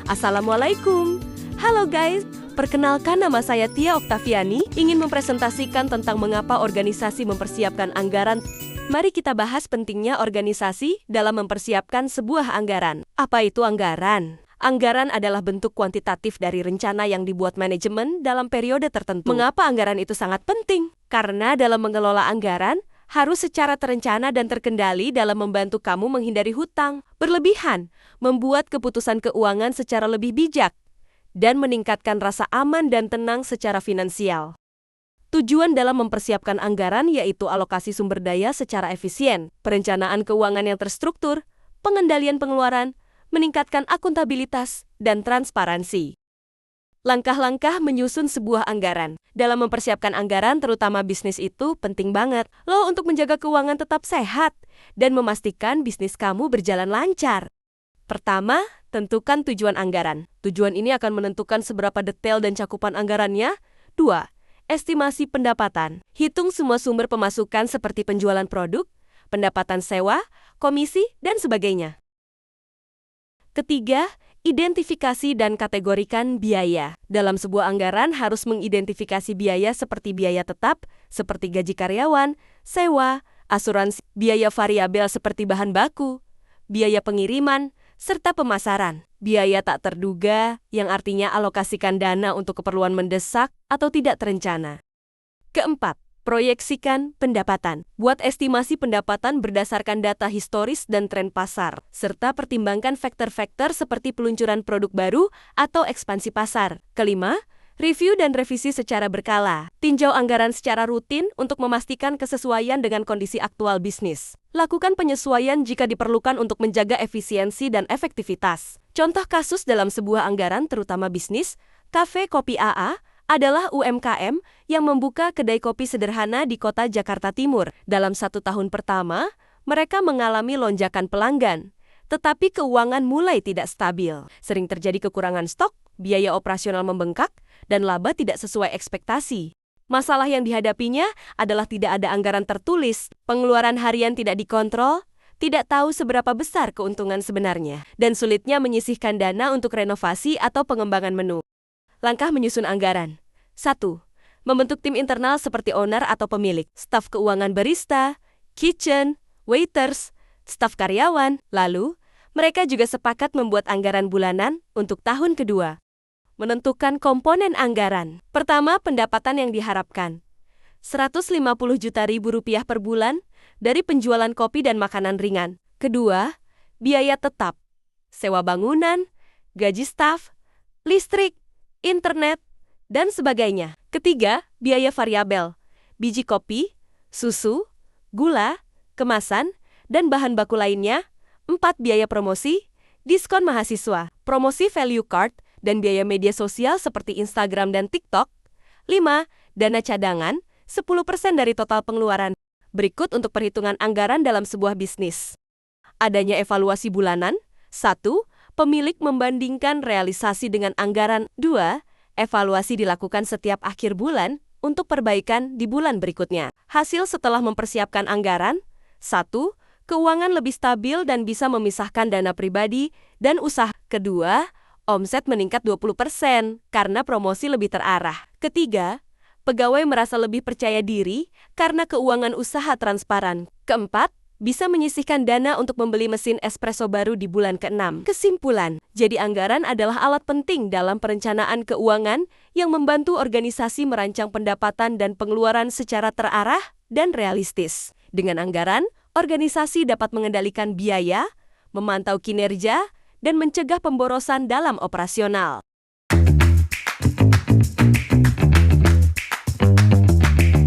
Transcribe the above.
Assalamualaikum. Halo guys, perkenalkan nama saya Tia Oktaviani, ingin mempresentasikan tentang mengapa organisasi mempersiapkan anggaran. Mari kita bahas pentingnya organisasi dalam mempersiapkan sebuah anggaran. Apa itu anggaran? Anggaran adalah bentuk kuantitatif dari rencana yang dibuat manajemen dalam periode tertentu. Mengapa anggaran itu sangat penting? Karena dalam mengelola anggaran, harus secara terencana dan terkendali dalam membantu kamu menghindari hutang berlebihan, membuat keputusan keuangan secara lebih bijak, dan meningkatkan rasa aman dan tenang secara finansial. Tujuan dalam mempersiapkan anggaran yaitu alokasi sumber daya secara efisien, perencanaan keuangan yang terstruktur, pengendalian pengeluaran, meningkatkan akuntabilitas, dan transparansi. Langkah-langkah menyusun sebuah anggaran. Dalam mempersiapkan anggaran, terutama bisnis itu penting banget loh untuk menjaga keuangan tetap sehat dan memastikan bisnis kamu berjalan lancar. Pertama, tentukan tujuan anggaran. Tujuan ini akan menentukan seberapa detail dan cakupan anggarannya. 2. Estimasi pendapatan. Hitung semua sumber pemasukan seperti penjualan produk, pendapatan sewa, komisi, dan sebagainya. Ketiga, identifikasi dan kategorikan biaya. Dalam sebuah anggaran harus mengidentifikasi biaya seperti biaya tetap, seperti gaji karyawan, sewa, asuransi, biaya variabel seperti bahan baku, biaya pengiriman, serta pemasaran. Biaya tak terduga, yang artinya alokasikan dana untuk keperluan mendesak atau tidak terencana. Keempat, proyeksikan pendapatan. Buat estimasi pendapatan berdasarkan data historis dan tren pasar, serta pertimbangkan faktor-faktor seperti peluncuran produk baru atau ekspansi pasar. Kelima, review dan revisi secara berkala. Tinjau anggaran secara rutin untuk memastikan kesesuaian dengan kondisi aktual bisnis. Lakukan penyesuaian jika diperlukan untuk menjaga efisiensi dan efektivitas. Contoh kasus dalam sebuah anggaran terutama bisnis, Cafe Kopi AA, adalah UMKM yang membuka kedai kopi sederhana di kota Jakarta Timur. Dalam 1 tahun pertama, mereka mengalami lonjakan pelanggan, tetapi keuangan mulai tidak stabil. Sering terjadi kekurangan stok, biaya operasional membengkak, dan laba tidak sesuai ekspektasi. Masalah yang dihadapinya adalah tidak ada anggaran tertulis, pengeluaran harian tidak dikontrol, tidak tahu seberapa besar keuntungan sebenarnya, dan sulitnya menyisihkan dana untuk renovasi atau pengembangan menu. Langkah menyusun anggaran. 1. Membentuk tim internal seperti owner atau pemilik, staf keuangan barista, kitchen, waiters, staf karyawan. Lalu, mereka juga sepakat membuat anggaran bulanan untuk tahun kedua. Menentukan komponen anggaran. Pertama, pendapatan yang diharapkan. 150 juta rupiah per bulan dari penjualan kopi dan makanan ringan. Kedua, biaya tetap, sewa bangunan, gaji staf, listrik, internet, dan sebagainya. Ketiga, biaya variabel, biji kopi, susu, gula, kemasan, dan bahan baku lainnya. 4. Biaya promosi, diskon mahasiswa, promosi value card, dan biaya media sosial seperti Instagram dan TikTok. 5. Dana cadangan, 10% dari total pengeluaran. Berikut untuk perhitungan anggaran dalam sebuah bisnis. Adanya evaluasi bulanan. 1. Pemilik membandingkan realisasi dengan anggaran. 2. Evaluasi dilakukan setiap akhir bulan untuk perbaikan di bulan berikutnya. Hasil setelah mempersiapkan anggaran. 1. Keuangan lebih stabil dan bisa memisahkan dana pribadi dan usaha. Kedua, omset meningkat 20% karena promosi lebih terarah. Ketiga, pegawai merasa lebih percaya diri karena keuangan usaha transparan. Keempat, bisa menyisihkan dana untuk membeli mesin espresso baru di bulan ke-6. Kesimpulan, jadi anggaran adalah alat penting dalam perencanaan keuangan yang membantu organisasi merancang pendapatan dan pengeluaran secara terarah dan realistis. Dengan anggaran, organisasi dapat mengendalikan biaya, memantau kinerja, dan mencegah pemborosan dalam operasional.